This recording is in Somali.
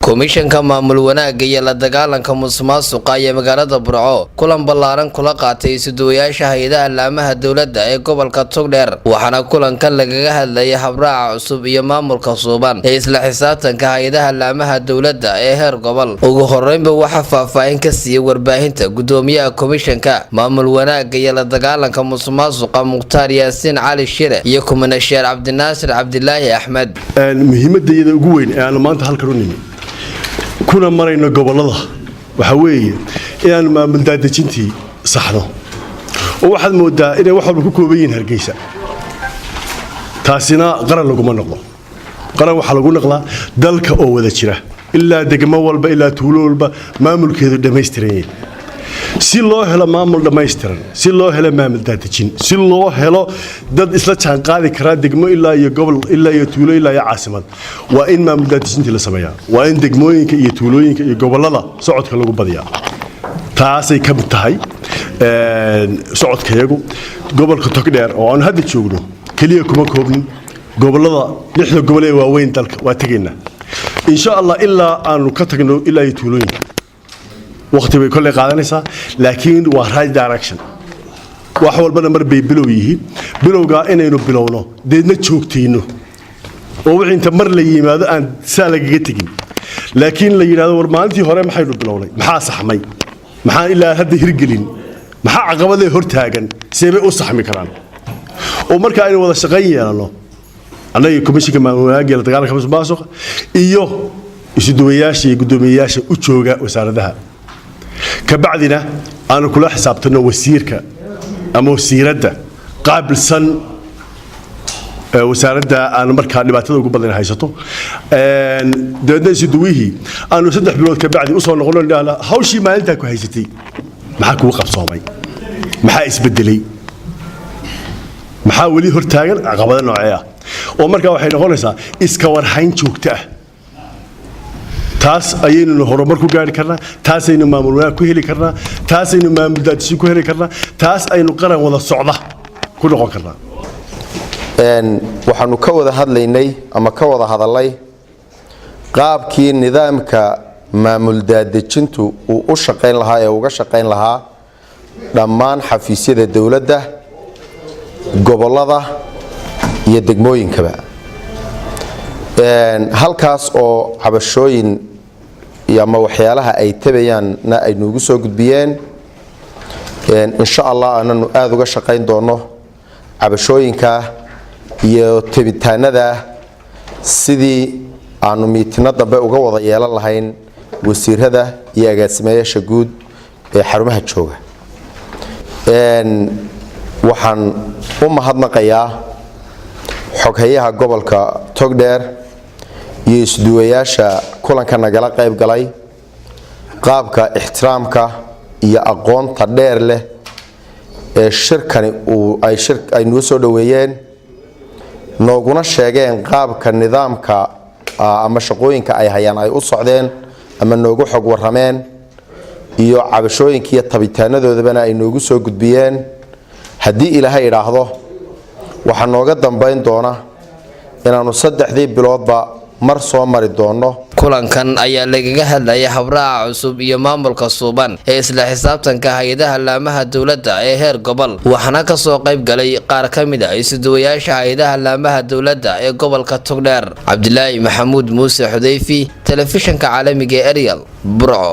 Komishanka Maamul Wanaaga iyo Ladagalanka Musuqa ayaa magaalada Burco kulan ballaaran kula qaatay Isuduwayasha hay'adaha laamaha dawladda ee Gobolka Togdher waxaana kulankan lagaga hadlayay habraaca cusub iyo maamulka suuban ee isla xisaabtanka hay'adaha laamaha dawladda ee heer gobol. Ugu horeynba waxa faahfaahin ka siiyay warbaahinta gudoomiyaha Komishanka Maamul Wanaaga iyo Ladagalanka Musuqa Mukhtaar Yaasiin Cali Shire iyo Komishanka Abdilaahi Axmed. muhiimadda ugu weyn ee aan maanta halkan u nimid kuna marayno gobolada waxa weeye inaan maamul daadajintii saxdo oo waxaad moodaa inay wax walba ku kooban yihiin Hargeysa taasina qaran laguma noqdo qaran waxa lagu noqdaa dalka oo wada jira ilaa degmo walba ilaa tuulo walba maamulkeedu dhameystiran si loo helo maamul dhameystiran si loo helo maamul daadajin si loo helo dad isla jaan qaadi kara degmo ilaa iyo gobol ilaa iyo tuulo ilaa iyo caasimad waa in maamul daadajintii la sameeyaa waa in degmooyinka iyo tuulooyinka iyo gobolada socodka lagu badiyaa taasay ka mid tahay socodkayagu gobolka Togdher oo aan hadda joogno kaliya kuma koobnin gobolada lixda gobol ee waaweyn dalka waa tageena insha Allah ilaa aanu ka tagno ilaa iyo tuulooyinka waqti bay kulli qaadanaysaa laakiin waa right direction wax walbana mar bay bilow yihiin bilowga inaynu bilowno deedna joogtayno oo wixii inta mar la yimaado aan salagaga tagin laakiin la yiraahdo war maalintii hore maxaynu bilownay maxaa saxmay maxaa ilaa hadda hirgelin maxaa caqabadaha hor taagan seebay u saxmi karaan oo marka aynu wada shaqayn yeelano anaga komishanka Maamul Wanaaga iyo Ladagalanka Musuqa iyo Isuduwayasha iyo gudoomiyaasha u jooga wasaaradaha kabacdina aanu kula xisaabtano wasiirka ama wasiiradda qaabilsan wasaaradda aan markaa dhibaatada ugu badan haysato dadna Isuduwihii aanu 3 bilood ka bacdi u soo noqono dhaala hawshii maalinta ku haysatay maxaa ku qabsoomay maxaa isbedelay maxaa wali hortaagan caqabado noocee ah oo markaa waxay noqonaysaa iska warhayn joogto ah taas ayaynu horumar ku gaari karnaa taas aynu maamul wanaag ku heli karnaa taas aynu maamul daadsi ku heli karnaa taas aynu qaran wada socda ku noqon karnaa waxaanu ka wada hadlaynay ama ka wada hadalay qaabkii nidaamka maamul daadajintu uu u shaqeyn lahaa ee uga shaqeyn lahaa dhammaan xafiisyada dawladda gobolada iyo degmooyinkaba halkaas oo cabashooyin ama waxyaalaha ay tabayaan ay noogu soo gudbiyeen insha Allah aananu aad uga shaqeyn doono cabashooyinka iyo tabitaanada sidii aanu miitina dambe uga wada yeelan lahayn wasiirada iyo agaasimayaasha guud ee xarumaha jooga waxaan u mahadnaqayaa xoghayaha gobolka Togdher iyo Isuduwayasha kulanka nagala qayb galay qaabka ixtiraamka iyo aqoonta dheer leh ee shirkani ay noo soo dhaweeyeen nooguna sheegeen qaabka nidaamka ama shaqooyinka ay hayaan ay u socdeen ama noogu xog warameen iyo cabashooyinka iyo tabitaanadoodana ay noogu soo gudbiyeen haddii Ilaahay yiraahdo waxa nooga dambeyn doona inaanu 3 biloodba mar soo mari doono kulankan ayaa lagaga hadlayay habraaca cusub iyo maamulka suuban ee isla xisaabtanka hay'adaha laamaha dawladda ee heer gobol waxaana ka soo qayb galay qaar kamid ah Isuduwayasha hay'adaha laamaha dawladda ee Gobolka Togdher Abdilaahi Maxamuud Muuse Xudayfi telefishinka caalamiga ee Ariel Burco.